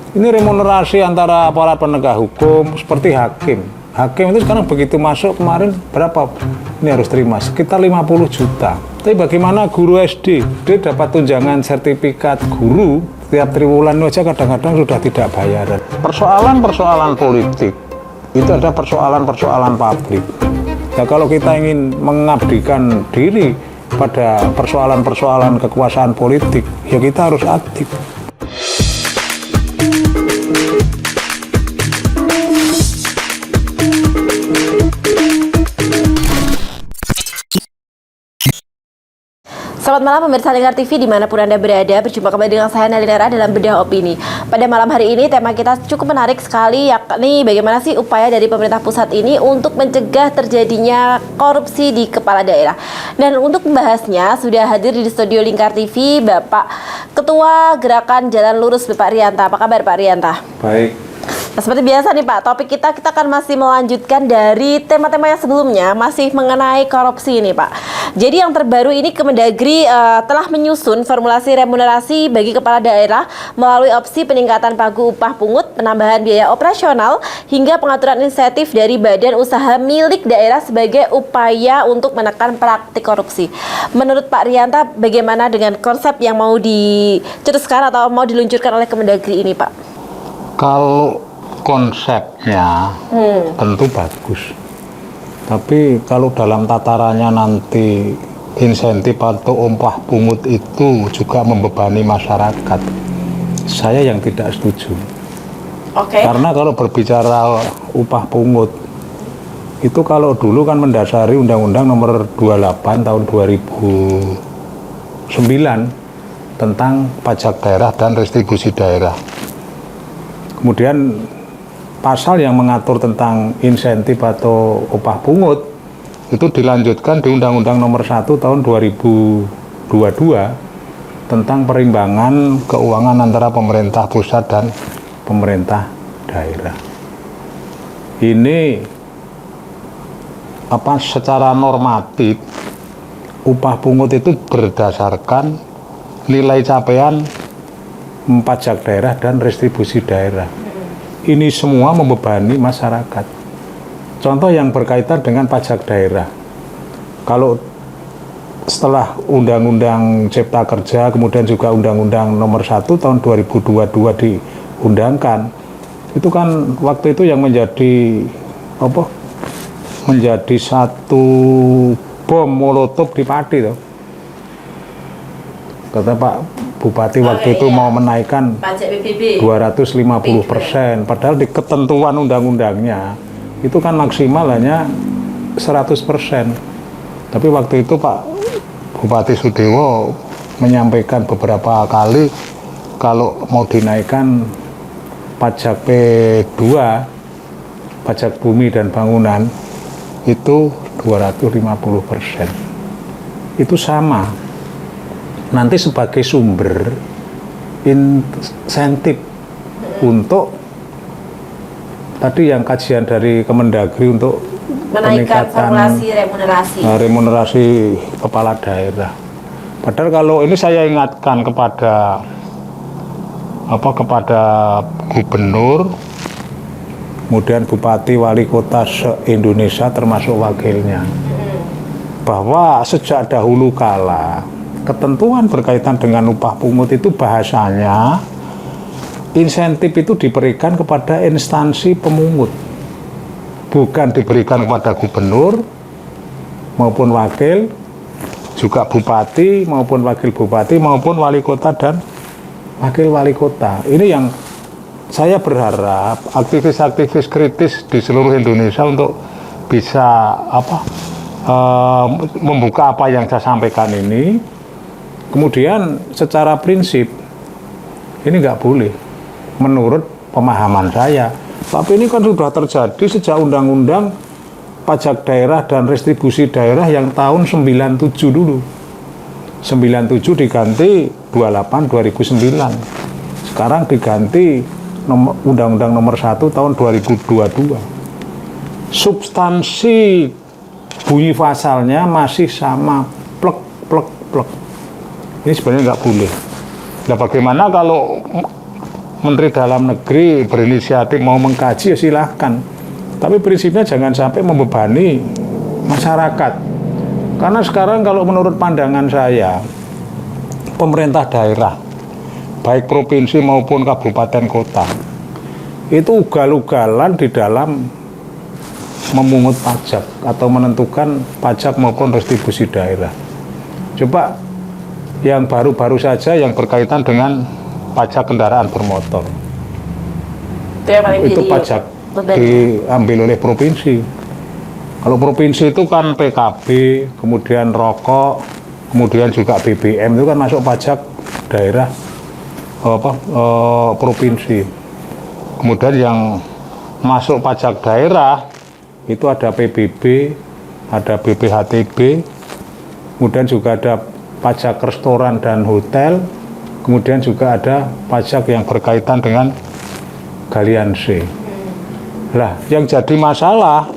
Ini remunerasi antara aparat penegak hukum seperti hakim. Hakim itu sekarang begitu masuk kemarin berapa? Ini harus terima sekitar 50 juta. Tapi bagaimana guru SD? Dia dapat tunjangan sertifikat guru tiap triwulan aja kadang-kadang sudah tidak bayaran. Persoalan-persoalan politik itu ada persoalan-persoalan publik. Nah, kalau kita ingin mengabdikan diri pada persoalan-persoalan kekuasaan politik, ya kita harus aktif. Selamat malam pemirsa Lingkar TV dimanapun Anda berada. Berjumpa kembali dengan saya Nalinera dalam Bedah Opini. Pada malam hari ini tema kita cukup menarik sekali, yakni bagaimana sih upaya dari pemerintah pusat ini untuk mencegah terjadinya korupsi di kepala daerah. Dan untuk membahasnya sudah hadir di studio Lingkar TV Bapak Ketua Gerakan Jalan Lurus Bapak Rianta. Apa kabar Pak Rianta? Baik. Nah, seperti biasa nih Pak, topik kita akan masih melanjutkan dari tema-tema yang sebelumnya, masih mengenai korupsi ini Pak. Jadi yang terbaru ini Kemendagri telah menyusun formulasi remunerasi bagi kepala daerah melalui opsi peningkatan pagu upah pungut, penambahan biaya operasional, hingga pengaturan insentif dari badan usaha milik daerah sebagai upaya untuk menekan praktik korupsi. Menurut Pak Rianta, bagaimana dengan konsep yang mau dicetuskan atau mau diluncurkan oleh Kemendagri ini Pak? Kalau konsepnya tentu bagus, tapi kalau dalam tatarannya nanti insentif atau upah pungut itu juga membebani masyarakat, saya yang tidak setuju. Karena kalau berbicara upah pungut itu kalau dulu kan mendasari Undang-Undang Nomor 28 tahun 2009 tentang pajak daerah dan restribusi daerah. Kemudian pasal yang mengatur tentang insentif atau upah pungut itu dilanjutkan di Undang-Undang Nomor 1 tahun 2022 tentang perimbangan keuangan antara pemerintah pusat dan pemerintah daerah. Ini secara normatif upah pungut itu berdasarkan nilai capaian pajak daerah dan restribusi daerah. Ini semua membebani masyarakat. Contoh yang berkaitan dengan pajak daerah. Kalau setelah Undang-Undang Cipta Kerja, kemudian juga Undang-Undang Nomor 1 tahun 2022 diundangkan, itu kan waktu itu yang menjadi satu bom molotov di Pati tuh. Kata Pak Bupati waktu itu mau menaikkan pajak PBB 250%, padahal di ketentuan undang-undangnya itu kan maksimal hanya 100%. Tapi waktu itu Pak Bupati Sudewo menyampaikan beberapa kali kalau mau dinaikkan pajak P2, pajak bumi dan bangunan itu 250%. Itu sama. Nanti sebagai sumber insentif untuk tadi yang kajian dari Kemendagri untuk menaikkan formulasi remunerasi kepala daerah. Padahal kalau ini saya ingatkan kepada gubernur, kemudian bupati, wali kota se-Indonesia termasuk wakilnya, bahwa sejak dahulu kala ketentuan berkaitan dengan upah pungut itu bahasanya insentif itu diberikan kepada instansi pemungut, bukan diberikan kepada gubernur maupun wakil, juga bupati maupun wakil bupati maupun wali kota dan wakil wali kota. Ini yang saya berharap aktivis-aktivis kritis di seluruh Indonesia untuk bisa membuka apa yang saya sampaikan ini. Kemudian secara prinsip ini nggak boleh menurut pemahaman saya. Tapi ini kan sudah terjadi sejak Undang-Undang Pajak Daerah dan Restribusi Daerah yang tahun 97 dulu. 97 diganti 28 2009. Sekarang diganti Undang-Undang Nomor 1 tahun 2022. Substansi bunyi pasalnya masih sama, plek. Ini sebenarnya nggak boleh. Nah, bagaimana kalau Menteri Dalam Negeri berinisiatif mau mengkaji ya silahkan. Tapi prinsipnya jangan sampai membebani masyarakat. Karena sekarang kalau menurut pandangan saya, pemerintah daerah, baik provinsi maupun kabupaten kota, itu ugal-ugalan di dalam memungut pajak atau menentukan pajak maupun retribusi daerah. Coba yang baru-baru saja yang berkaitan dengan pajak kendaraan bermotor. Itu pajak diambil oleh provinsi. Kalau provinsi itu kan PKB, kemudian rokok, kemudian juga BBM itu kan masuk pajak daerah provinsi. Kemudian yang masuk pajak daerah itu ada PBB, ada BPHTB, kemudian juga ada pajak restoran dan hotel, kemudian juga ada pajak yang berkaitan dengan galian C. Lah, yang jadi masalah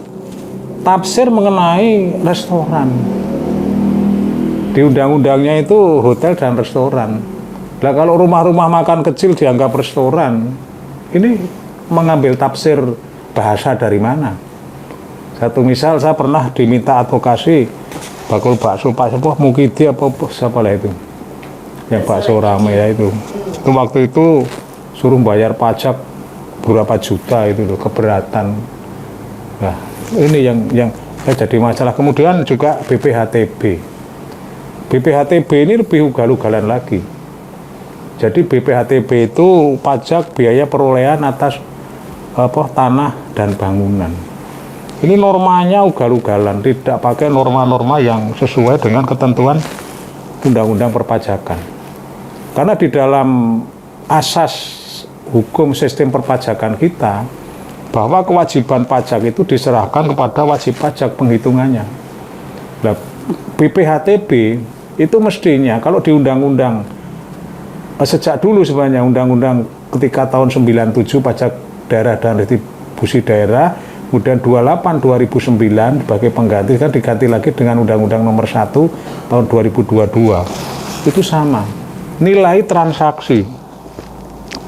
tafsir mengenai restoran. Di undang-undangnya itu hotel dan restoran. Lah kalau rumah-rumah makan kecil dianggap restoran, ini mengambil tafsir bahasa dari mana? Satu misal saya pernah diminta advokasi bakul bakso Pak siapa Mukidi apa siapa lah itu, yang bakso rame ya itu. Waktu itu suruh bayar pajak berapa juta itu loh, keberatan. Nah ini yang jadi masalah. Kemudian juga BPHTB. BPHTB ini lebih ugal-ugalan lagi. Jadi BPHTB itu pajak biaya perolehan atas tanah dan bangunan. Ini normanya ugal-ugalan, tidak pakai norma-norma yang sesuai dengan ketentuan undang-undang perpajakan. Karena di dalam asas hukum sistem perpajakan kita, bahwa kewajiban pajak itu diserahkan kepada wajib pajak penghitungannya. Nah, BPHTB itu mestinya kalau di undang-undang sejak dulu sebenarnya undang-undang ketika tahun 97 pajak daerah dan retribusi daerah, kemudian 28 2009 sebagai pengganti kan diganti lagi dengan Undang-Undang Nomor 1 tahun 2022. Itu sama. Nilai transaksi.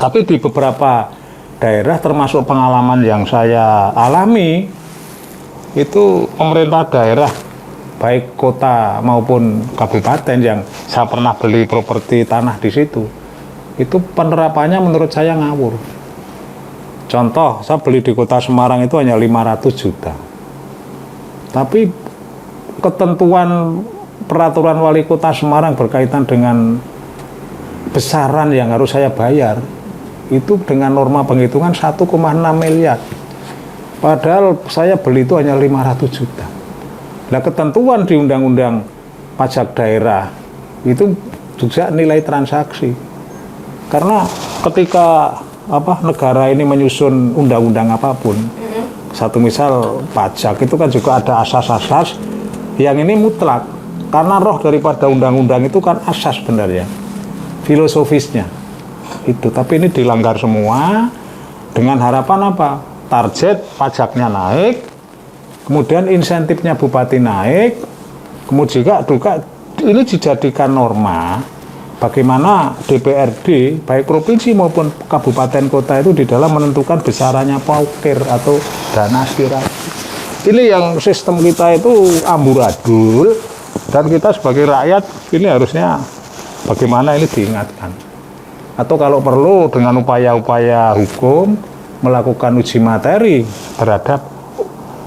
Tapi di beberapa daerah termasuk pengalaman yang saya alami itu pemerintah daerah baik kota maupun kabupaten yang saya pernah beli properti tanah di situ, itu penerapannya menurut saya ngawur. Contoh, saya beli di kota Semarang itu hanya 500 juta. Tapi ketentuan peraturan wali kota Semarang berkaitan dengan besaran yang harus saya bayar, itu dengan norma penghitungan 1,6 miliar. Padahal saya beli itu hanya 500 juta. Nah, ketentuan di Undang-Undang Pajak Daerah itu juga nilai transaksi. Karena ketika negara ini menyusun undang-undang apapun, satu misal pajak itu kan juga ada asas-asas yang ini mutlak. Karena roh daripada undang-undang itu kan asas sebenarnya, filosofisnya itu. Tapi ini dilanggar semua dengan harapan apa? Target pajaknya naik, kemudian insentifnya bupati naik, kemudian juga ini dijadikan norma bagaimana DPRD baik provinsi maupun kabupaten kota itu di dalam menentukan besarannya paukir atau dana aspirasi. Ini yang sistem kita itu amburadul, dan kita sebagai rakyat ini harusnya bagaimana ini diingatkan. Atau kalau perlu dengan upaya-upaya hukum melakukan uji materi terhadap,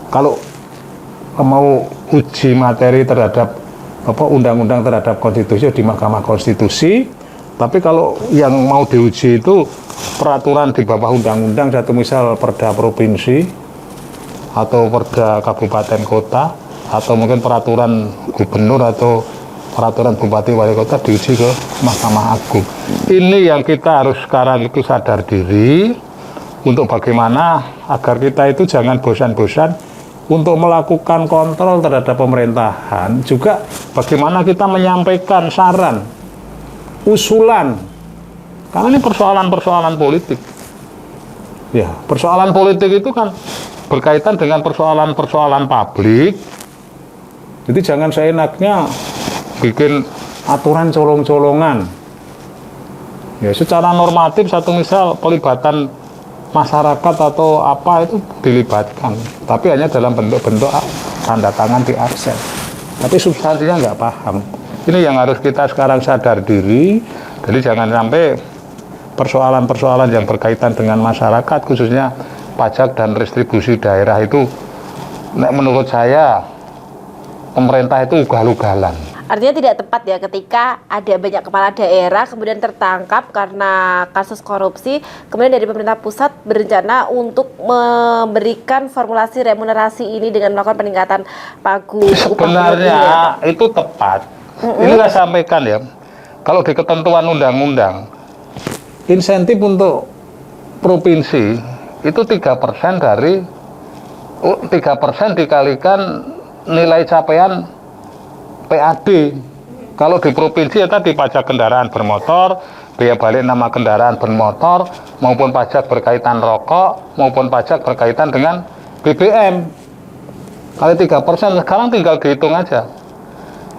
kalau mau uji materi terhadap undang-undang terhadap konstitusi di Mahkamah Konstitusi. Tapi kalau yang mau diuji itu peraturan di bawah undang-undang, satu misal perda provinsi atau perda kabupaten kota atau mungkin peraturan gubernur atau peraturan bupati wali kota diuji ke Mahkamah Agung. Ini yang kita harus sekarang itu sadar diri untuk bagaimana agar kita itu jangan bosan-bosan untuk melakukan kontrol terhadap pemerintahan, juga bagaimana kita menyampaikan saran, usulan, karena ini persoalan-persoalan politik. Ya, persoalan politik itu kan berkaitan dengan persoalan-persoalan publik. Jadi jangan seenaknya bikin aturan colong-colongan. Ya secara normatif satu misal pelibatan masyarakat atau apa itu dilibatkan, tapi hanya dalam bentuk-bentuk tanda tangan di aksen. Tapi substansinya nggak paham. Ini yang harus kita sekarang sadar diri. Jadi jangan sampai persoalan-persoalan yang berkaitan dengan masyarakat, khususnya pajak dan restribusi daerah itu, menurut saya pemerintah itu ugal-ugalan. Artinya tidak tepat ya ketika ada banyak kepala daerah kemudian tertangkap karena kasus korupsi, kemudian dari pemerintah pusat berencana untuk memberikan formulasi remunerasi ini dengan melakukan peningkatan pagu. Sebenarnya itu tepat. Ini saya sampaikan ya, kalau di ketentuan undang-undang, insentif untuk provinsi itu 3% dari 3% dikalikan nilai capaian PAD. Kalau di provinsi ya tadi pajak kendaraan bermotor, biaya balik nama kendaraan bermotor, maupun pajak berkaitan rokok, maupun pajak berkaitan dengan BBM. Kali 3%, sekarang tinggal dihitung aja.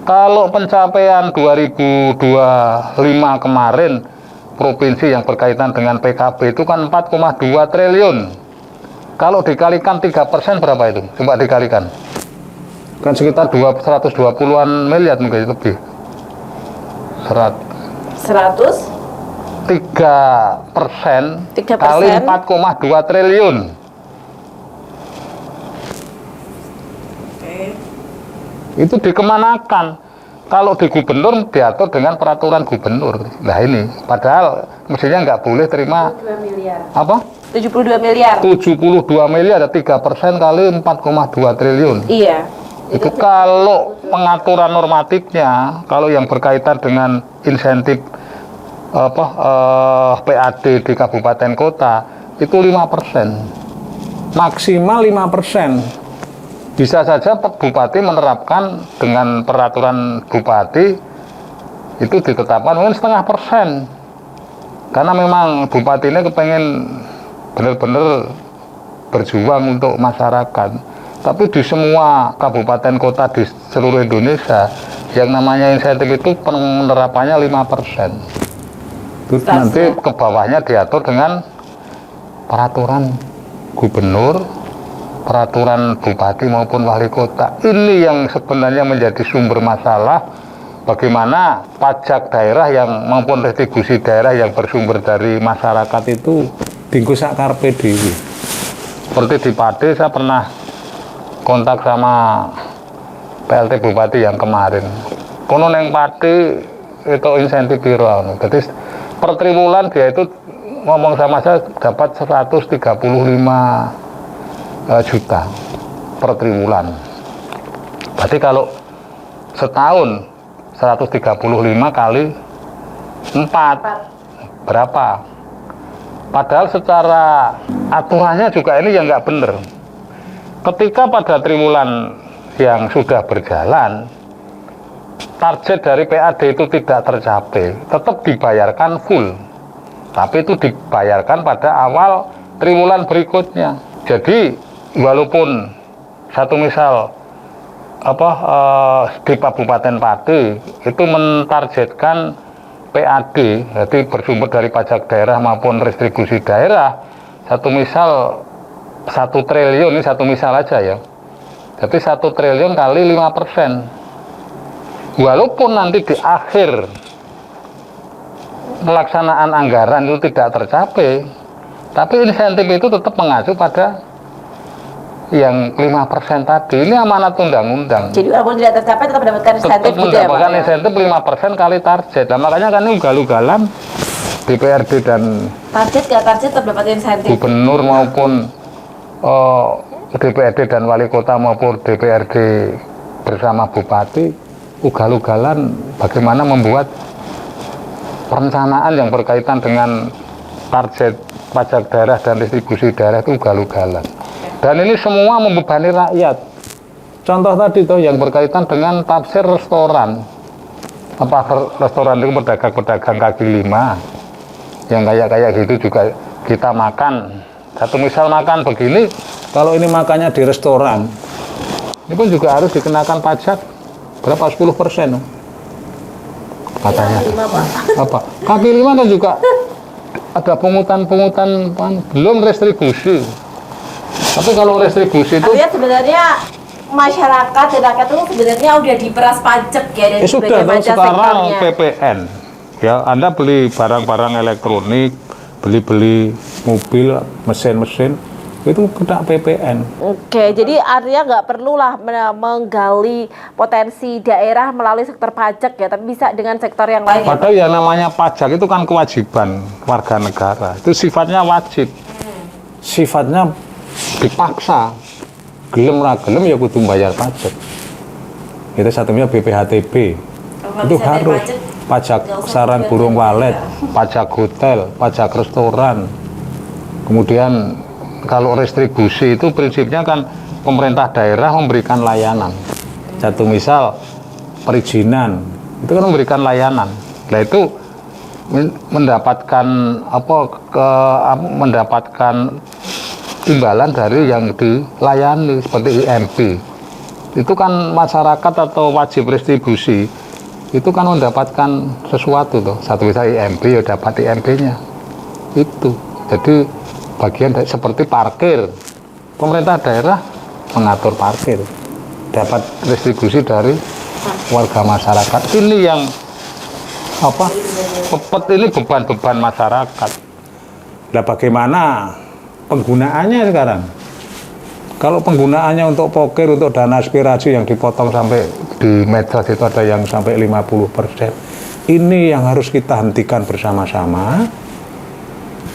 Kalau pencapaian 2025 kemarin, provinsi yang berkaitan dengan PKB itu kan 4,2 triliun. Kalau dikalikan 3% berapa itu? Coba dikalikan. Kan sekitar 120-an miliar mungkin lebih. 100? 3% kali 4,2 triliun. Itu dikemanakan? Kalau di gubernur diatur dengan peraturan gubernur. Nah ini, padahal mestinya nggak boleh terima 2 miliar. Apa? 72 miliar. 72 miliar, 3% kali 4,2 triliun. Iya. Itu kalau pengaturan normatifnya, kalau yang berkaitan dengan insentif PAD di kabupaten kota itu 5%, maksimal 5%. Bisa saja bupati menerapkan dengan peraturan bupati itu ditetapkan mungkin 0,5%, karena memang bupati ini kepengen benar-benar berjuang untuk masyarakat. Tapi di semua kabupaten kota di seluruh Indonesia yang namanya insentif itu penerapannya 5%. Itu nanti ke bawahnya diatur dengan peraturan gubernur, peraturan bupati maupun wali kota. Ini yang sebenarnya menjadi sumber masalah, bagaimana pajak daerah yang maupun retribusi daerah yang bersumber dari masyarakat itu bingkus karpe dewi. Seperti di Pade, saya pernah kontak sama PLT Bupati yang kemarin. Kono neng Pati itu insentif piro. Jadi per triwulan dia itu ngomong sama saya dapat 135 juta per triwulan. Berarti kalau setahun 135 kali 4 berapa? Padahal secara aturannya juga ini yang nggak bener. Ketika pada triwulan yang sudah berjalan, target dari PAD itu tidak tercapai, tetap dibayarkan full. Tapi itu dibayarkan pada awal triwulan berikutnya. Jadi, walaupun satu misal di Kabupaten Pati itu mentargetkan PAD, jadi bersumber dari pajak daerah maupun restribusi daerah, satu misal 1 triliun, ini satu misal aja ya. Jadi 1 triliun kali 5%. Walaupun nanti di akhir pelaksanaan anggaran itu tidak tercapai, tapi insentif itu tetap mengacu pada yang 5% tadi. Ini amanat undang-undang. Jadi walaupun tidak tercapai tetap mendapatkan insentif tetap gitu ya, Pak? Mendapatkan insentif 5% kali target. Nah, makanya kan ini ugal-ugalan DPRD dan target tetap dapat insentif. Gubernur maupun DPRD dan wali kota maupun DPRD bersama bupati ugal-ugalan bagaimana membuat perencanaan yang berkaitan dengan target pajak daerah dan distribusi daerah itu ugal-ugalan. Dan ini semua membebani rakyat. Contoh tadi tuh yang berkaitan dengan tafsir restoran. Apa restoran itu pedagang-pedagang kaki lima yang kayak gitu juga kita makan. Satu misal makan begini, kalau ini makannya di restoran, ini pun juga harus dikenakan pajak berapa? 10%. katanya. Lima, Pak. Apa? Kaki lima kan juga ada pungutan-pungutan, belum restribusi. Tapi kalau restribusi itu Artinya sebenarnya masyarakat dan rakyat itu sebenarnya udah diperas pajak ya dari sudah berbagai macam sekarang sektornya. PPN. Ya, Anda beli barang-barang elektronik, beli mobil, mesin-mesin, itu kena PPN. Oke, jadi artinya nggak perlulah menggali potensi daerah melalui sektor pajak ya, tapi bisa dengan sektor yang lain. Ya? Padahal yang namanya pajak itu kan kewajiban warga negara. Itu sifatnya wajib. Sifatnya dipaksa. Gelem ra gelem ya kudu bayar pajak. Itu satunya BPHTB. Itu harus pajak sarang burung walet, pajak hotel, pajak restoran. Kemudian kalau restribusi itu prinsipnya kan pemerintah daerah memberikan layanan. Satu misal perizinan itu kan memberikan layanan. Nah itu mendapatkan mendapatkan imbalan dari yang dilayani seperti IMB. Itu kan masyarakat atau wajib restribusi itu kan mendapatkan sesuatu tuh. Satu misal IMB ya dapat IMB-nya. Itu. Jadi bagian dari, seperti parkir. Pemerintah daerah mengatur parkir. Dapat restribusi dari warga masyarakat. Ini yang ini beban-beban masyarakat. Nah, bagaimana penggunaannya sekarang? Kalau penggunaannya untuk poker, untuk dana aspirasi yang dipotong sampai di medsos itu ada yang sampai 50%. Ini yang harus kita hentikan bersama-sama.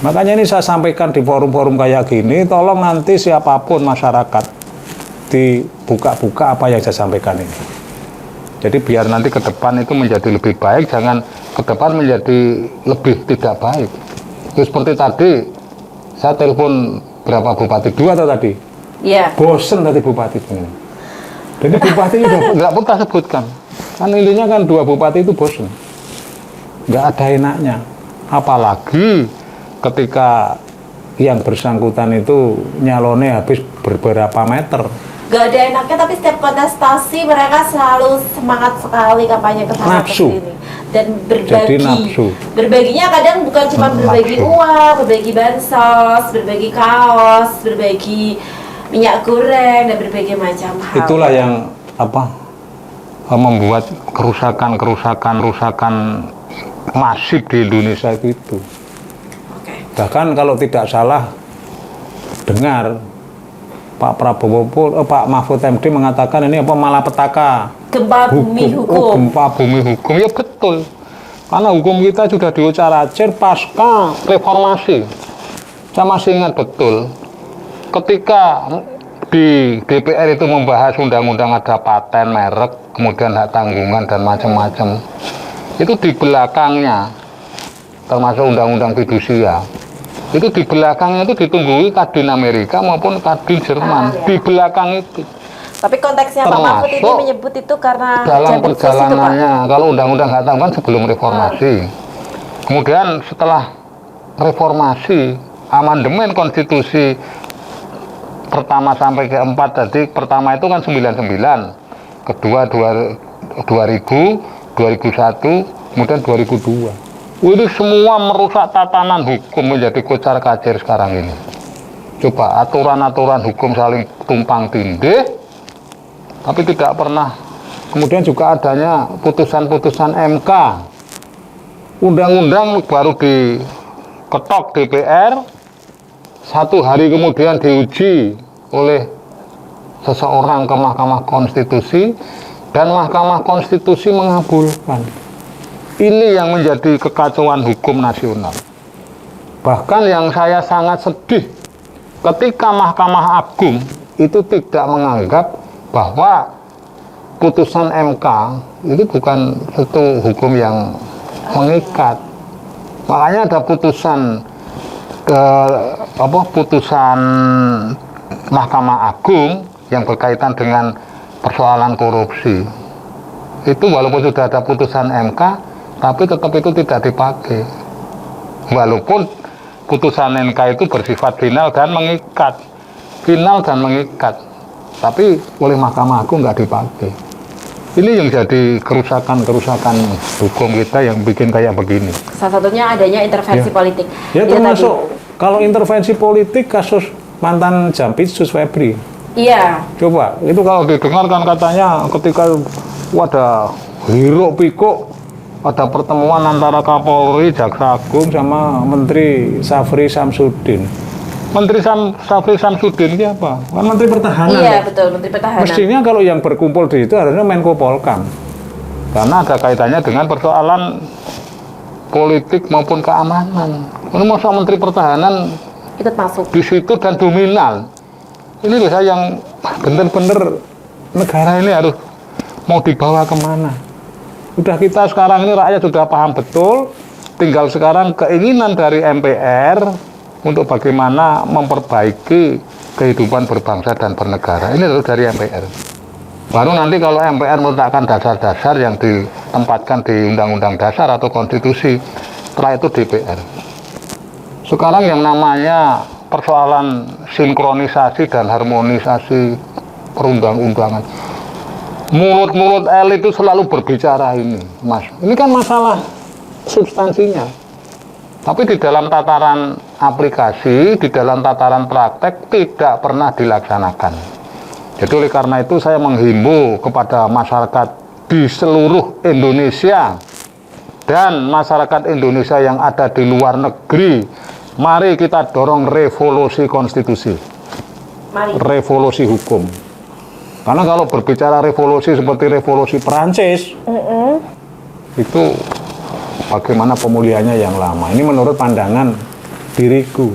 Makanya ini saya sampaikan di forum-forum kayak gini, tolong nanti siapapun masyarakat dibuka-buka apa yang saya sampaikan ini. Jadi biar nanti ke depan itu menjadi lebih baik, jangan ke depan menjadi lebih tidak baik. Itu seperti tadi, saya telepon berapa bupati? 2 atau tadi? Iya. Bosen tadi bupati ini. Jadi bupati itu nggak pernah sebutkan. Kan intinya kan 2 bupati itu bosen. Nggak ada enaknya. Apalagi ketika yang bersangkutan itu nyalonnya habis beberapa meter. Gak ada enaknya, tapi setiap kontestasi mereka selalu semangat sekali kampanye ke sana ke Nafsu. sini dan berbagi. Jadi nafsu. Berbaginya kadang bukan cuma berbagi Nafsu. uang, berbagi bansos, berbagi kaos, berbagi minyak goreng dan berbagai macam hal. Itulah yang membuat kerusakan masif di Indonesia itu. Oke. Bahkan kalau tidak salah dengar Pak Prabowo Pak Mahfud MD mengatakan ini malapetaka Gempa bumi hukum. gempa bumi hukum. Ya betul, karena hukum kita sudah diucar-acir pasca reformasi. Saya masih ingat betul ketika di DPR itu membahas undang-undang ada paten merek, kemudian hak tanggungan dan macam-macam. Itu di belakangnya, termasuk undang-undang fidusia, itu di belakangnya itu ditunggu Kadin Amerika maupun Kadin Jerman. Di belakang itu. Tapi konteksnya Pak Mahfud ini menyebut itu karena dalam Jampitsus itu, Pak. perjalanannya, kalau undang-undang hak tanggungan sebelum reformasi. Kemudian setelah reformasi, amandemen konstitusi pertama sampai keempat, jadi pertama itu kan 99, kedua 2000, 2001, kemudian 2002. Ini semua merusak tatanan hukum menjadi kocar kacir sekarang ini. Coba aturan-aturan hukum saling tumpang tindih, tapi tidak pernah. Kemudian juga adanya putusan-putusan MK. Undang-undang baru diketok DPR, 1 hari kemudian diuji oleh seseorang ke Mahkamah Konstitusi, dan Mahkamah Konstitusi mengabulkan. Ini yang menjadi kekacauan hukum nasional. Bahkan yang saya sangat sedih ketika Mahkamah Agung itu tidak menganggap bahwa putusan MK itu bukan satu hukum yang mengikat. Makanya ada putusan putusan Mahkamah Agung yang berkaitan dengan persoalan korupsi. Itu walaupun sudah ada putusan MK, tapi tetap itu tidak dipakai. Walaupun putusan MK itu bersifat final dan mengikat, tapi oleh Mahkamah Agung nggak dipakai. Ini yang jadi kerusakan hukum kita yang bikin kayak begini. Salah satunya adanya intervensi politik. Ya Itu termasuk tadi. kalau intervensi politik kasus mantan Jampitsus Febri. Iya. Coba, itu kalau didengarkan katanya ketika ada hiruk pikuk, ada pertemuan antara Kapolri, Jaksa Agung sama Menteri Syafri Samsudin. Menteri Syafri Samsudin ini apa? Kan Menteri Pertahanan. Iya, Pak. betul, Menteri Pertahanan. Mestinya kalau yang berkumpul di itu harusnya Menko Polkam. Karena ada kaitannya dengan persoalan politik maupun keamanan. Ini masa Menteri Pertahanan Ikut masuk. di situ dan dominan. Ini loh saya yang bener-bener negara ini harus mau dibawa kemana. Udah kita sekarang ini rakyat sudah paham betul, tinggal sekarang keinginan dari MPR untuk bagaimana memperbaiki kehidupan berbangsa dan bernegara. Ini harus dari MPR. Baru nanti kalau MPR meletakkan dasar-dasar yang ditempatkan di Undang-Undang Dasar atau Konstitusi, setelah itu DPR. Sekarang yang namanya persoalan sinkronisasi dan harmonisasi perundang-undangan, mulut-mulut elit itu selalu berbicara ini, Mas. Ini kan masalah substansinya. Tapi di dalam tataran aplikasi, di dalam tataran praktek tidak pernah dilaksanakan. Jadi oleh karena itu saya menghimbau kepada masyarakat di seluruh Indonesia dan masyarakat Indonesia yang ada di luar negeri, mari kita dorong revolusi konstitusi, Mari. revolusi hukum. Karena kalau berbicara revolusi seperti revolusi Perancis, itu bagaimana pemulihannya yang lama. Ini menurut pandangan diriku.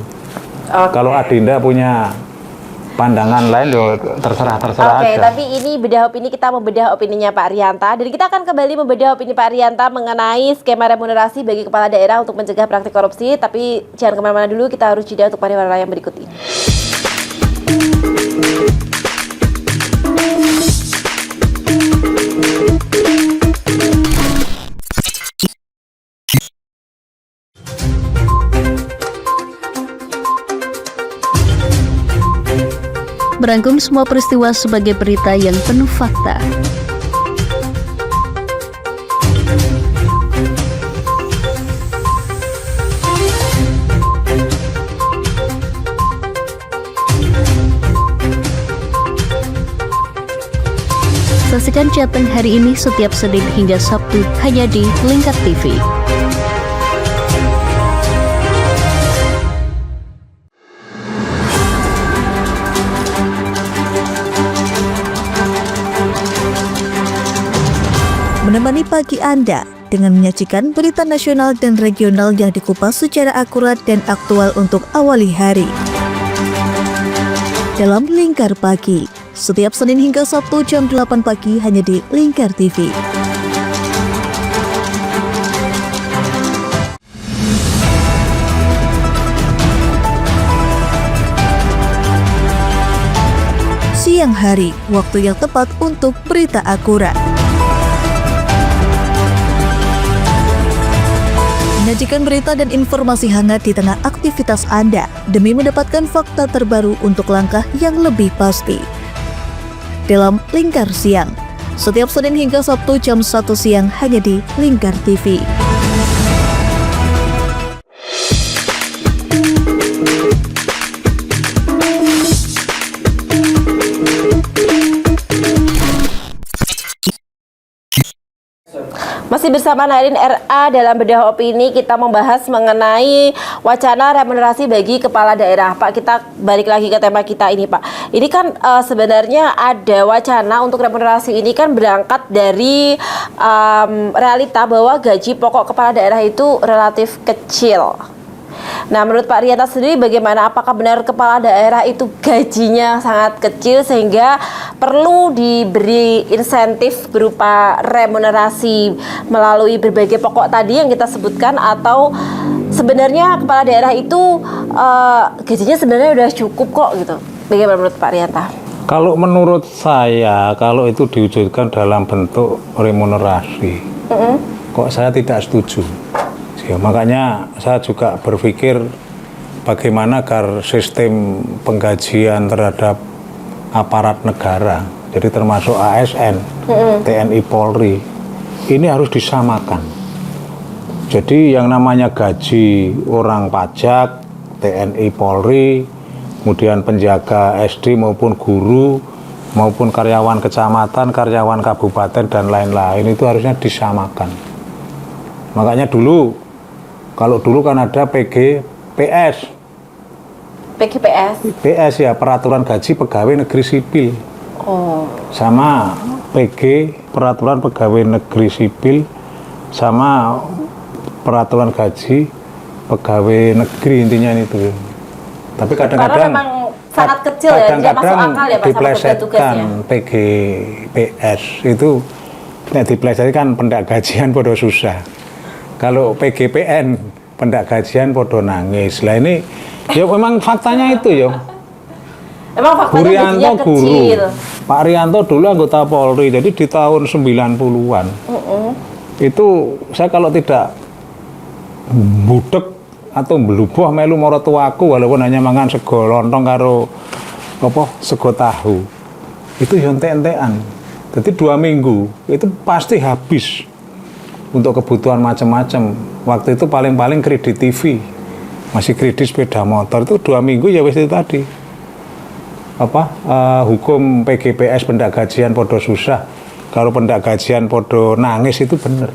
Kalau Adinda punya pandangan lain, ya terserah Oke, aja. tapi ini bedah opini, kita membedah opininya Pak Rianta. Dan kita akan kembali membedah opini Pak Rianta mengenai skema remunerasi bagi kepala daerah untuk mencegah praktik korupsi. Tapi jangan kemana-mana dulu, kita harus jeda untuk pariwara yang berikut ini. Merangkum semua peristiwa sebagai berita yang penuh fakta. Saksikan Jateng hari ini setiap Senin hingga Sabtu hanya di Lingkar TV. Menemani pagi Anda dengan menyajikan berita nasional dan regional yang dikupas secara akurat dan aktual untuk awali hari. Dalam Lingkar Pagi, setiap Senin hingga Sabtu jam 8 pagi hanya di Lingkar TV. Siang hari, waktu yang tepat untuk berita akurat. Menyajikan berita dan informasi hangat di tengah aktivitas Anda demi mendapatkan fakta terbaru untuk langkah yang lebih pasti. Dalam Lingkar Siang, setiap Senin hingga Sabtu jam 1 siang hanya di Lingkar TV. Masih bersama Nairin RA dalam bedah opini, kita membahas mengenai wacana remunerasi bagi kepala daerah. Pak, kita balik lagi ke tema kita ini, Pak. Ini kan sebenarnya ada wacana untuk remunerasi ini kan berangkat dari realita bahwa gaji pokok kepala daerah itu relatif kecil. Nah, menurut Pak Rianta sendiri bagaimana? Apakah benar kepala daerah itu gajinya sangat kecil sehingga perlu diberi insentif berupa remunerasi melalui berbagai pokok tadi yang kita sebutkan, atau sebenarnya kepala daerah itu gajinya sebenarnya udah cukup kok gitu? Bagaimana menurut Pak Rianta? Kalau menurut saya, kalau itu diwujudkan dalam bentuk remunerasi, kok saya tidak setuju. Ya, makanya saya juga berpikir bagaimana agar sistem penggajian terhadap aparat negara jadi termasuk ASN, TNI, Polri, ini harus disamakan. Jadi yang namanya gaji orang pajak, TNI, Polri, kemudian penjaga SD maupun guru, maupun karyawan kecamatan, karyawan kabupaten, dan lain-lain itu harusnya disamakan. Makanya dulu, kalau dulu kan ada PGPS. PS ya, Peraturan Gaji Pegawai Negeri Sipil. Oh. Sama PG, Peraturan Pegawai Negeri Sipil, sama Peraturan Gaji Pegawai Negeri, intinya itu. Tapi kadang-kadang Karena memang sangat kecil ya, tidak masuk akal ya Pak, sama diplesetkan PGPS itu. Nah, diplesetkan kan pendak gajian podo susah. Kalau PGPN pendak gajian podo nangis. Lah ini ya memang faktanya itu ya. Emang faktanya gajinya kecil. Pak Rianto dulu anggota Polri, jadi di tahun 90-an. Itu saya kalau tidak budek atau belubuh melu maratuaku walaupun hanya mangan sego lontong karo sego tahu. Itu yo entek-entekan. Jadi 2 minggu itu pasti habis untuk kebutuhan macam-macam. Waktu itu paling-paling kredit TV. Masih kredit sepeda motor itu 2 minggu ya wis itu tadi. Hukum PGPS pendak gajian podo susah. Kalau pendak gajian podo nangis itu benar.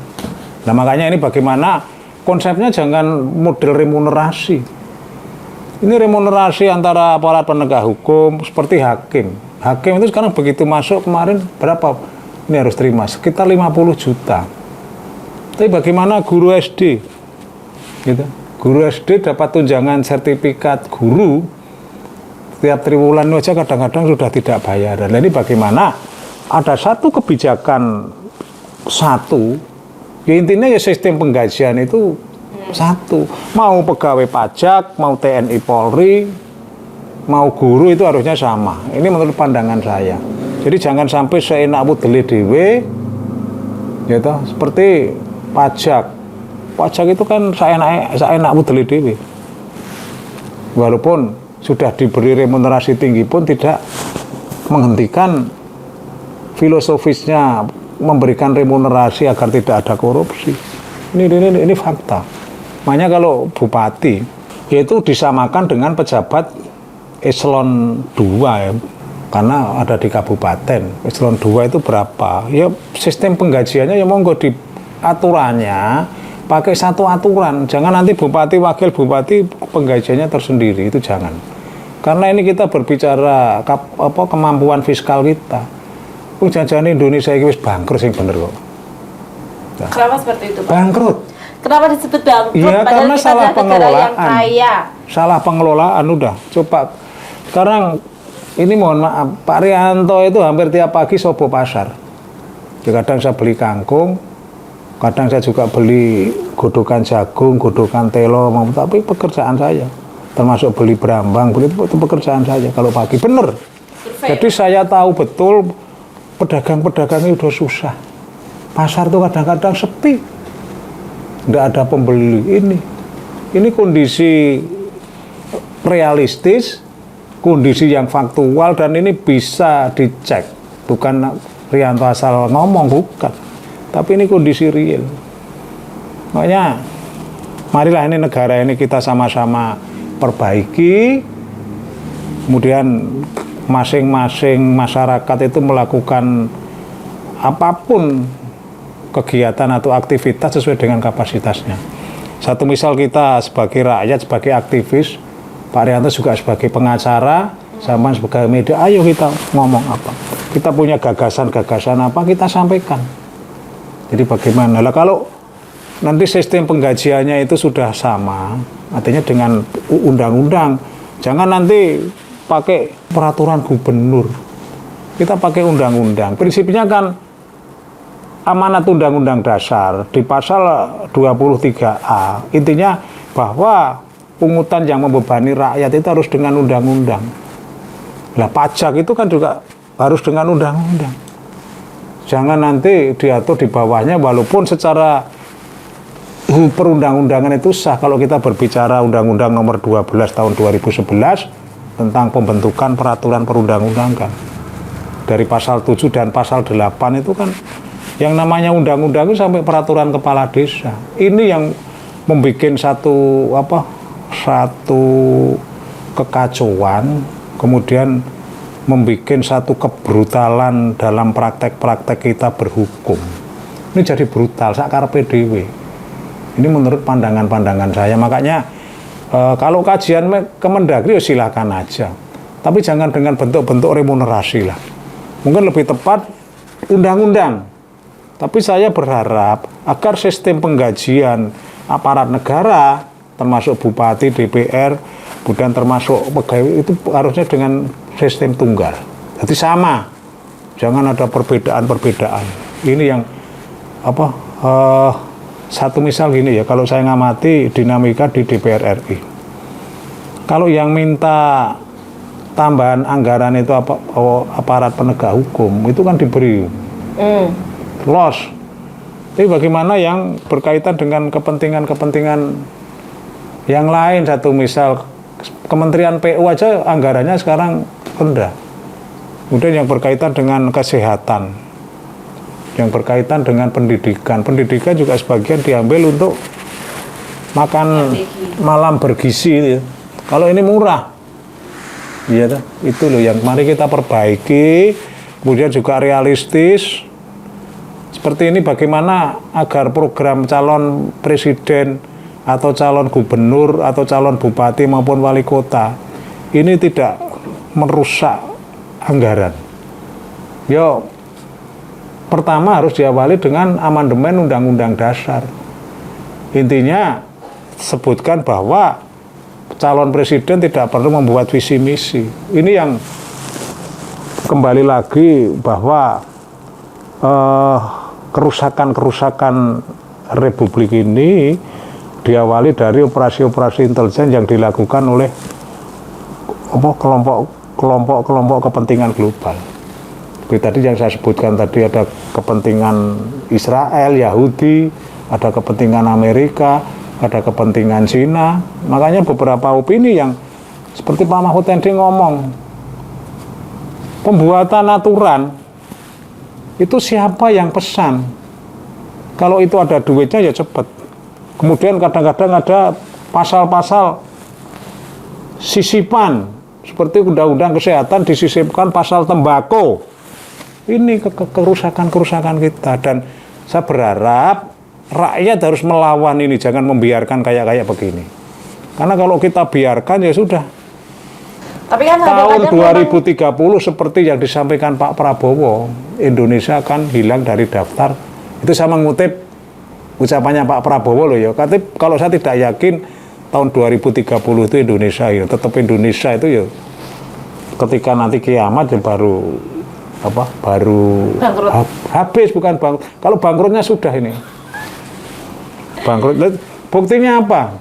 Nah makanya ini bagaimana konsepnya jangan model remunerasi. Ini remunerasi antara aparat penegak hukum seperti hakim. Hakim itu sekarang begitu masuk kemarin berapa ini harus terima? Sekitar 50 juta. Tapi bagaimana guru SD? Gitu. Guru SD dapat tunjangan sertifikat guru setiap triwulan aja kadang-kadang sudah tidak bayaran. Nah, ini bagaimana ada satu kebijakan ya intinya ya sistem penggajian itu satu. Mau pegawai pajak, mau TNI Polri, mau guru itu harusnya sama. Ini menurut pandangan saya. Jadi jangan sampai seenak budeli dhewe gitu, seperti pajak. Pajak itu kan seenak budeli dhewe. Walaupun sudah diberi remunerasi tinggi pun tidak menghentikan filosofisnya memberikan remunerasi agar tidak ada korupsi. Ini fakta. Makanya kalau bupati yaitu disamakan dengan pejabat eselon 2 ya, karena ada di kabupaten. Eselon 2 itu berapa? Ya sistem penggajiannya ya monggo di aturannya pakai satu aturan. Jangan nanti bupati wakil bupati penggajiannya tersendiri, itu jangan. Karena ini kita berbicara kemampuan fiskal kita. Jajan Indonesia ini wis bangkrut sing bener kok. Nah. Kenapa seperti itu, Pak? Bangkrut. Kenapa disebut bangkrut? Iya, karena kita salah adalah negara pengelolaan. yang kaya. Salah pengelolaan udah. Coba sekarang ini mohon maaf, Pak Rianto itu hampir tiap pagi sobo pasar. Ya, kadang saya beli kangkung, kadang saya juga beli godokan jagung, godokan telo, tapi pekerjaan saya. Termasuk beli berambang, itu pekerjaan saya kalau pagi, bener. Jadi saya tahu betul pedagang-pedagang ini udah susah. Pasar tuh kadang-kadang sepi, nggak ada pembeli. Ini kondisi realistis, kondisi yang faktual, dan ini bisa dicek. Bukan Rianto asal ngomong, bukan. Tapi ini kondisi real. Makanya marilah ini negara ini kita sama-sama perbaiki, kemudian masing-masing masyarakat itu melakukan apapun kegiatan atau aktivitas sesuai dengan kapasitasnya. Satu misal kita sebagai rakyat, sebagai aktivis, Pak Rianto juga sebagai pengacara, sama sebagai media, ayo kita ngomong apa. Kita punya gagasan-gagasan apa, kita sampaikan. Jadi bagaimana? Lah kalau nanti sistem penggajiannya itu sudah sama, artinya dengan undang-undang, jangan nanti pakai peraturan gubernur. Kita pakai undang-undang. Prinsipnya kan amanat undang-undang dasar di pasal 23A. Intinya bahwa pungutan yang membebani rakyat itu harus dengan undang-undang. Nah, pajak itu kan juga harus dengan undang-undang. Jangan nanti diatur di bawahnya, walaupun secara perundang-undangan itu sah. Kalau kita berbicara Undang-Undang Nomor 12 Tahun 2011 tentang pembentukan peraturan perundang-undangan. dari pasal 7 dan pasal 8 itu kan yang namanya undang-undang itu sampai peraturan kepala desa. Ini yang membuat satu kekacauan, kemudian membuat satu kebrutalan dalam praktek-praktek kita berhukum. Ini jadi brutal, sakarepe dhewe. Ini menurut pandangan-pandangan saya. Makanya kalau kajian Kemendagri ya silakan aja. Tapi jangan dengan bentuk-bentuk remunerasi lah. Mungkin lebih tepat undang-undang. Tapi saya berharap agar sistem penggajian aparat negara, termasuk bupati, DPR, kemudian termasuk pegawai itu harusnya dengan sistem tunggal. Jadi sama, jangan ada perbedaan-perbedaan. Ini yang satu misal gini ya, kalau saya ngamati dinamika di DPR RI. Kalau yang minta tambahan anggaran itu aparat penegak hukum itu kan diberi los. Tapi bagaimana yang berkaitan dengan kepentingan-kepentingan yang lain? Satu misal Kementerian PU aja anggarannya sekarang rendah. Kemudian yang berkaitan dengan kesehatan, yang berkaitan dengan pendidikan juga sebagian diambil untuk makan malam bergizi. Kalau ini murah, iya, itu loh yang mari kita perbaiki. Kemudian juga realistis. Seperti ini bagaimana agar program calon presiden atau calon gubernur atau calon bupati maupun wali kota ini tidak merusak anggaran. Yo, pertama harus diawali dengan amandemen Undang-Undang Dasar. Intinya sebutkan bahwa calon presiden tidak perlu membuat visi misi. Ini yang kembali lagi bahwa kerusakan Republik ini diawali dari operasi-operasi intelijen yang dilakukan oleh kelompok kepentingan global. Seperti tadi yang saya sebutkan tadi, ada kepentingan Israel, Yahudi, ada kepentingan Amerika, ada kepentingan Cina. Makanya beberapa opini yang seperti Pak Mahfud MD ngomong, pembuatan aturan itu siapa yang pesan? Kalau itu ada duitnya ya cepat. Kemudian kadang-kadang ada pasal-pasal sisipan, seperti Undang-Undang Kesehatan disisipkan pasal tembakau. Ini kerusakan-kerusakan kita, dan saya berharap rakyat harus melawan ini, jangan membiarkan kayak begini. Karena kalau kita biarkan ya sudah. Tapi kan tahun 2030 seperti yang disampaikan Pak Prabowo, Indonesia akan hilang dari daftar. Itu saya mengutip ucapannya Pak Prabowo loh ya. Kalau saya tidak yakin tahun 2030 itu Indonesia ya, tetap Indonesia itu ya. Ketika nanti kiamat ya baru bangkrut. Habis, bukan bangkrut. Kalau bangkrutnya sudah ini. Bangkrut. Buktinya apa?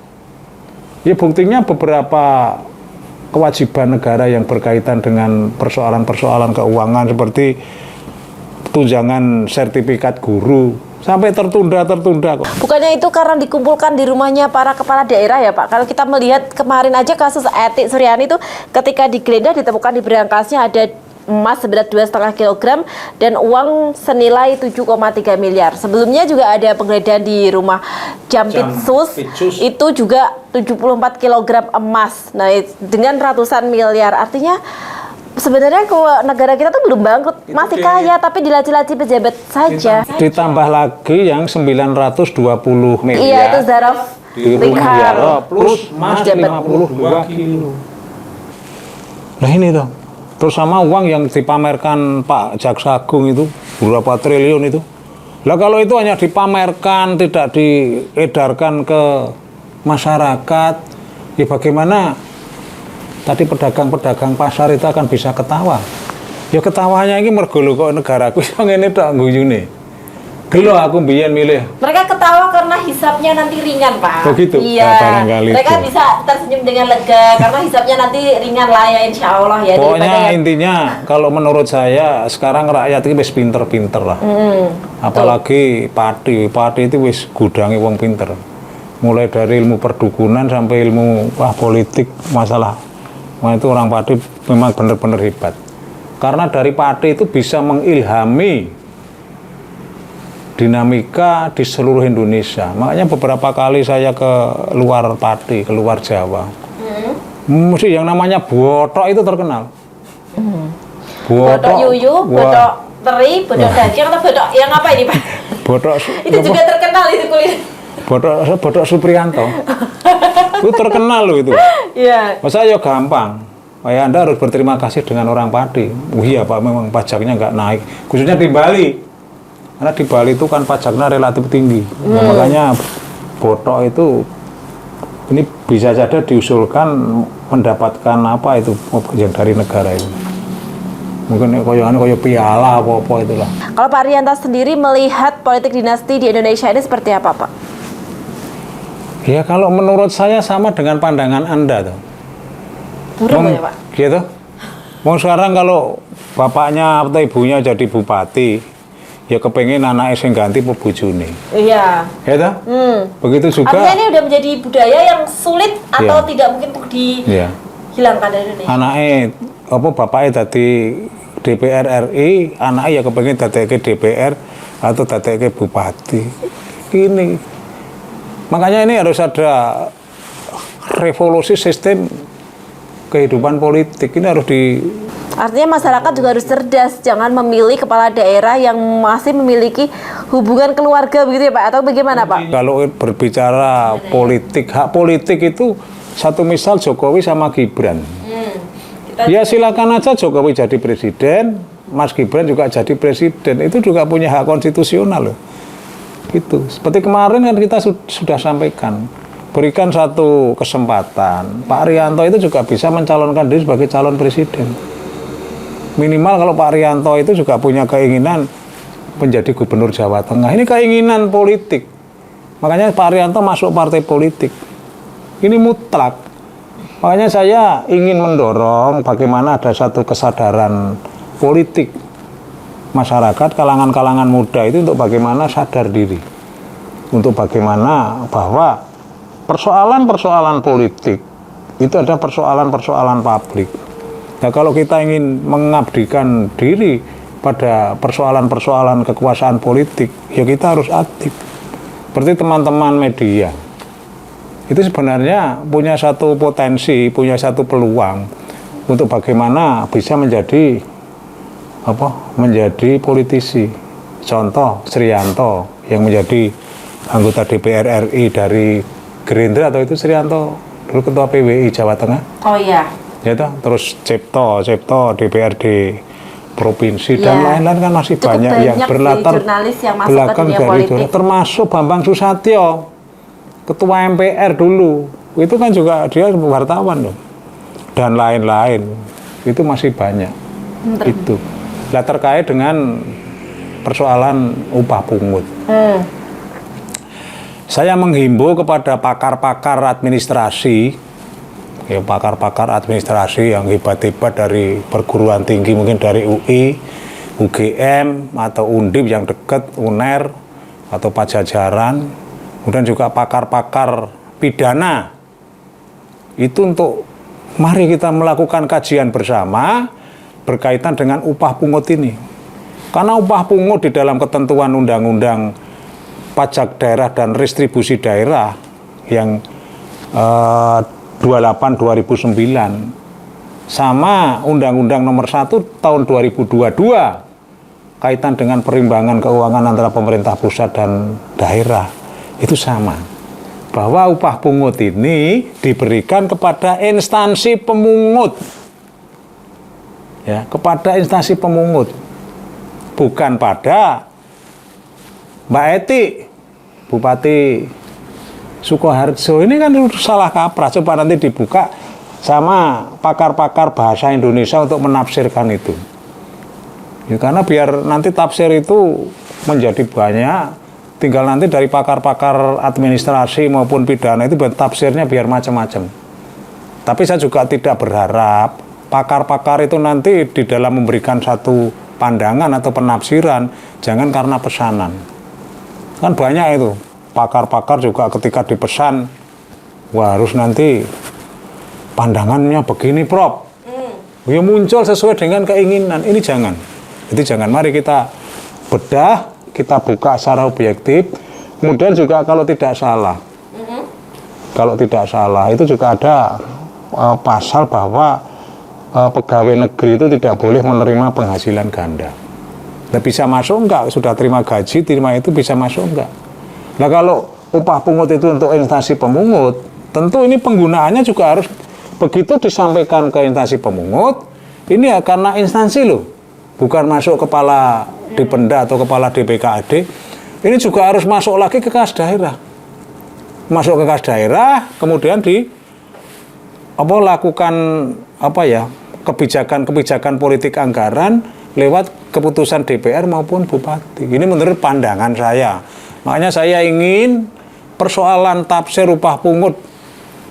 Ya buktinya beberapa kewajiban negara yang berkaitan dengan persoalan-persoalan keuangan seperti tunjangan sertifikat guru sampai tertunda kok. Bukannya itu karena dikumpulkan di rumahnya para kepala daerah ya Pak? Kalau kita melihat kemarin aja kasus Etik Suryani itu ketika digeledah ditemukan di berangkasnya ada emas seberat 2,5 kg dan uang senilai 7,3 miliar. Sebelumnya juga ada penggeledahan di rumah Jampitsus, itu juga 74 kg emas. Nah, dengan ratusan miliar. Artinya sebenarnya negara kita tuh belum bangkrut, masih kaya, tapi dilaci-laci pejabat saja. Ditambah lagi yang 920 miliar. Iya, itu zaraf di rumah plus emas 52 kilo. Nah ini tuh. Terus sama uang yang dipamerkan Pak Jaksa Agung itu berapa triliun itu. Lah kalau itu hanya dipamerkan, tidak diedarkan ke masyarakat, ya bagaimana tadi pedagang-pedagang pasar itu akan bisa ketawa? Ya ketawanya ini mergo lho kok negaraku iso ngene tok guyune. Gelo aku mbiyen milih. Mereka ketawa karena hisapnya nanti ringan, Pak. Begitu. Iya. Barangkali mereka itu bisa tersenyum dengan lega karena hisapnya nanti ringan lah ya, insya Allah ya. Pokoknya intinya kalau menurut saya sekarang rakyat ini wis pinter-pinter lah. Apalagi Pati itu wis gudangi wong pinter. Mulai dari ilmu perdukunan sampai ilmu politik masalah. Itu orang Pati memang benar-benar hebat. Karena dari Pati itu bisa mengilhami dinamika di seluruh Indonesia. Makanya beberapa kali saya ke luar Pati, ke luar Jawa. Mesti yang namanya botok itu terkenal. Botok yuyu, botok teri, botok daging atau botok yang apa ini Pak? Botok Itu juga terkenal itu kuliner. botok Supriyanto. Itu terkenal loh itu. Iya. Masa ya gampang. Kayak Anda harus berterima kasih dengan orang Pati. Oh iya Pak, memang pajaknya nggak naik. Khususnya di Bali. Karena di Bali itu kan pajaknya relatif tinggi. Nah, makanya botok itu ini bisa saja diusulkan mendapatkan apa itu yang dari negara itu. Mungkin koyo piala apa itulah. Kalau Pak Rianta sendiri melihat politik dinasti di Indonesia ini seperti apa Pak? Ya kalau menurut saya sama dengan pandangan Anda tuh. Burung ya Pak? Gitu. Mau sekarang kalau bapaknya atau ibunya jadi bupati, ya kepengen anaknya sing ganti bojone. Iya. Ya toh? Begitu juga. Artinya ini udah menjadi budaya yang sulit atau Iya. tidak mungkin untuk dihilangkan dari Indonesia. Anaknya apa bapaknya tadi DPR RI, anaknya ya kepengen ke DPR atau ke bupati. Ini. Makanya ini harus ada revolusi sistem kehidupan politik. Ini harus Artinya masyarakat juga harus cerdas, jangan memilih kepala daerah yang masih memiliki hubungan keluarga begitu ya Pak, atau bagaimana Pak? Kalau berbicara politik, hak politik itu satu misal Jokowi sama Gibran. Ya silakan aja Jokowi jadi presiden, Mas Gibran juga jadi presiden, itu juga punya hak konstitusional loh. Gitu. Seperti kemarin kan kita sudah sampaikan, berikan satu kesempatan, Pak Rianto itu juga bisa mencalonkan diri sebagai calon presiden. Minimal kalau Pak Rianto itu juga punya keinginan menjadi gubernur Jawa Tengah. Ini keinginan politik. Makanya Pak Rianto masuk partai politik. Ini mutlak. Makanya saya ingin mendorong bagaimana ada satu kesadaran politik masyarakat, kalangan-kalangan muda itu untuk bagaimana sadar diri. Untuk bagaimana bahwa persoalan-persoalan politik itu ada persoalan-persoalan publik. Nah, kalau kita ingin mengabdikan diri pada persoalan-persoalan kekuasaan politik, ya kita harus aktif. Seperti teman-teman media. Itu sebenarnya punya satu potensi, punya satu peluang untuk bagaimana bisa menjadi politisi. Contoh Srianto yang menjadi anggota DPR RI dari Gerindra, atau itu Srianto dulu ketua PWI Jawa Tengah. Oh iya. Ya toh, terus Cipto DPRD provinsi dan lain-lain kan masih Cukup banyak yang berlatar jurnalis yang masuk belakang ke dunia dari politik. termasuk Bambang Susatyo, ketua MPR dulu, itu kan juga dia wartawan loh, dan lain-lain, itu masih banyak. Itu. Nah, terkait dengan persoalan upah pungut. Saya menghimbau kepada pakar-pakar administrasi, ya pakar-pakar administrasi yang hebat-hebat dari perguruan tinggi, mungkin dari UI, UGM, atau Undip yang dekat, UNER, atau Pajajaran, kemudian juga pakar-pakar pidana. Itu untuk mari kita melakukan kajian bersama berkaitan dengan upah pungut ini. Karena upah pungut di dalam ketentuan undang-undang pajak daerah dan restribusi daerah yang 28/2009 sama Undang-Undang Nomor 1 Tahun 2022 kaitan dengan perimbangan keuangan antara pemerintah pusat dan daerah itu sama, bahwa upah pungut ini diberikan kepada instansi pemungut, ya, kepada instansi pemungut, bukan pada Mbak Eti, Bupati Sukoharjo. Ini kan salah kaprah. Coba nanti dibuka sama pakar-pakar bahasa Indonesia untuk menafsirkan itu. Ya, karena biar nanti tafsir itu menjadi banyak, tinggal nanti dari pakar-pakar administrasi maupun pidana itu tafsirnya biar macam-macam. Tapi saya juga tidak berharap pakar-pakar itu nanti di dalam memberikan satu pandangan atau penafsiran, jangan karena pesanan. Kan banyak itu. Pakar-pakar juga ketika dipesan, wah harus nanti pandangannya begini Prof. ya muncul sesuai dengan keinginan. Ini jangan. Jadi jangan, mari kita bedah, kita buka secara objektif. Kemudian juga kalau tidak salah, itu juga ada pasal bahwa pegawai negeri itu tidak boleh menerima penghasilan ganda. Nah, bisa masuk enggak? Sudah terima gaji, terima itu bisa masuk enggak? Nah, kalau upah pungut itu untuk instansi pemungut, tentu ini penggunaannya juga harus begitu disampaikan ke instansi pemungut. Ini ya karena instansi loh, bukan masuk kepala Dipenda atau kepala DPKAD. Ini juga harus masuk lagi ke kas daerah. Masuk ke kas daerah, kemudian lakukan kebijakan politik anggaran lewat keputusan DPR maupun bupati. Ini menurut pandangan saya. Makanya saya ingin persoalan tafsir upah pungut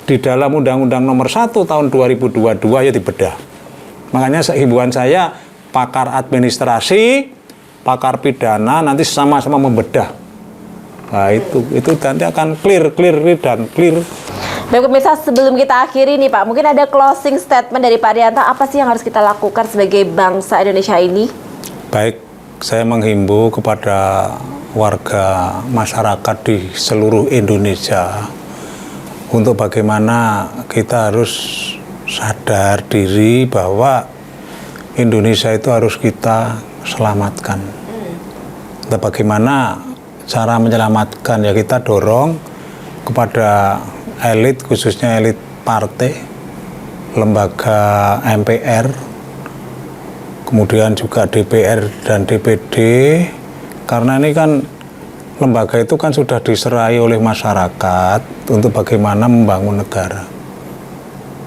di dalam Undang-Undang Nomor 1 Tahun 2022 ya dibedah. Makanya himbauan saya, pakar administrasi, pakar pidana nanti sama-sama membedah. Nah, itu nanti akan clear dan clear. Baik pemirsa, sebelum kita akhiri nih Pak, mungkin ada closing statement dari Pak Rianto, apa sih yang harus kita lakukan sebagai bangsa Indonesia ini? Baik, saya menghimbau kepada warga masyarakat di seluruh Indonesia untuk bagaimana kita harus sadar diri bahwa Indonesia itu harus kita selamatkan. Dan bagaimana cara menyelamatkan, ya kita dorong kepada elit, khususnya elit partai, lembaga MPR, kemudian juga DPR dan DPD, karena ini kan lembaga itu kan sudah diserai oleh masyarakat untuk bagaimana membangun negara.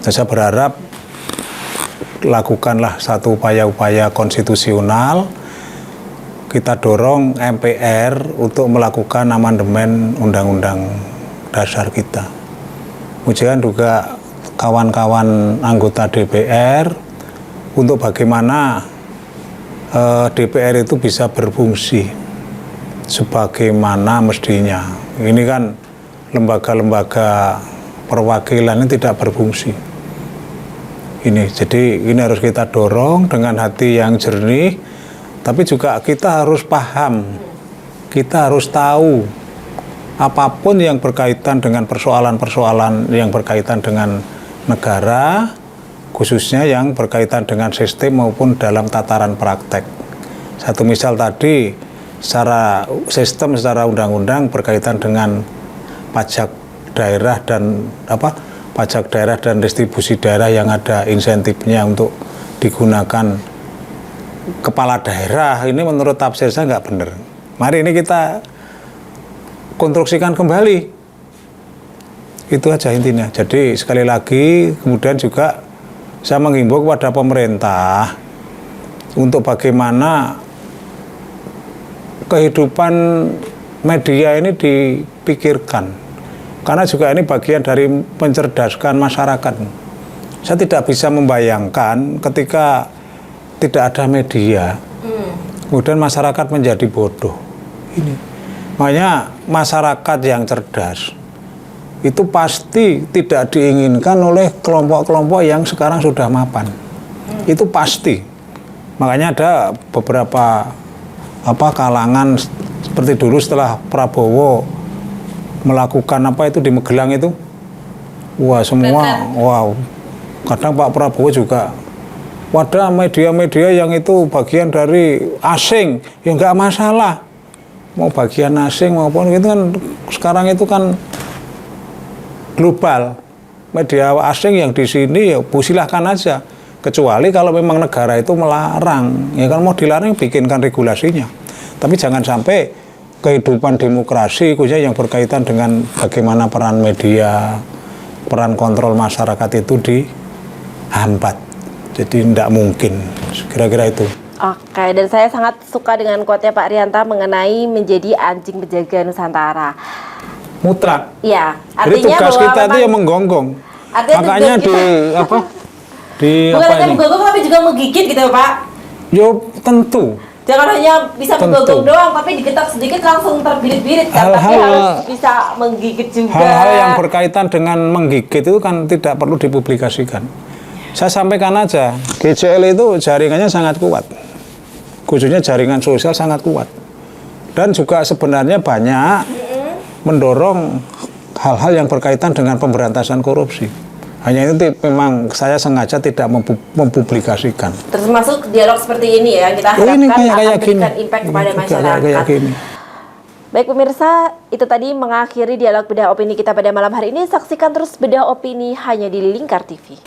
Dan saya berharap lakukanlah satu upaya-upaya konstitusional, kita dorong MPR untuk melakukan amandemen Undang-Undang Dasar kita. Kemudian juga kawan-kawan anggota DPR untuk bagaimana DPR itu bisa berfungsi sebagaimana mestinya. Ini kan lembaga-lembaga perwakilan ini tidak berfungsi. Jadi ini harus kita dorong dengan hati yang jernih, tapi juga kita harus paham, kita harus tahu apapun yang berkaitan dengan persoalan-persoalan yang berkaitan dengan negara, khususnya yang berkaitan dengan sistem maupun dalam tataran praktek. Satu misal tadi, secara sistem, secara undang-undang berkaitan dengan pajak daerah dan distribusi daerah yang ada insentifnya untuk digunakan kepala daerah. Ini menurut tafsir saya nggak benar. Mari ini kita konstruksikan kembali. Itu aja intinya. Jadi sekali lagi, kemudian juga saya menghimbau kepada pemerintah untuk bagaimana kehidupan media ini dipikirkan. Karena juga ini bagian dari mencerdaskan masyarakat. Saya tidak bisa membayangkan ketika tidak ada media, kemudian masyarakat menjadi bodoh. Ini. Makanya masyarakat yang cerdas itu pasti tidak diinginkan oleh kelompok-kelompok yang sekarang sudah mapan. Itu pasti. Makanya ada beberapa kalangan seperti dulu setelah Prabowo melakukan di Magelang itu, kadang Pak Prabowo juga wadah media-media yang itu bagian dari asing, ya nggak masalah, mau bagian asing maupun itu kan sekarang itu kan global, media asing yang di sini ya silahkan aja, kecuali kalau memang negara itu melarang, ya kan mau dilarang bikinkan regulasinya, tapi jangan sampai kehidupan demokrasi khususnya yang berkaitan dengan bagaimana peran media, peran kontrol masyarakat itu dihambat. Jadi tidak mungkin, kira-kira itu. Oke, dan saya sangat suka dengan quote-nya Pak Rianto mengenai menjadi anjing penjaga Nusantara. Mutlak. Iya, jadi artinya tugas bahwa kita itu yang menggonggong. Makanya menggogong tapi juga menggigit gitu Pak. Yo tentu. Jangan hanya bisa menggonggong doang, tapi diketok sedikit langsung terbirit-birit kan, tapi harus bisa menggigit juga. Hal-hal yang berkaitan dengan menggigit itu kan tidak perlu dipublikasikan. Saya sampaikan aja, GCL itu jaringannya sangat kuat, khususnya jaringan sosial sangat kuat, dan juga sebenarnya banyak mendorong hal-hal yang berkaitan dengan pemberantasan korupsi. Hanya itu memang saya sengaja tidak mempublikasikan. Termasuk dialog seperti ini ya, kita harapkan ini akan kayak gini. memberikan impact kepada masyarakat. Kayak gini. Baik pemirsa, itu tadi mengakhiri dialog bedah opini kita pada malam hari ini. Saksikan terus bedah opini hanya di Lingkar TV.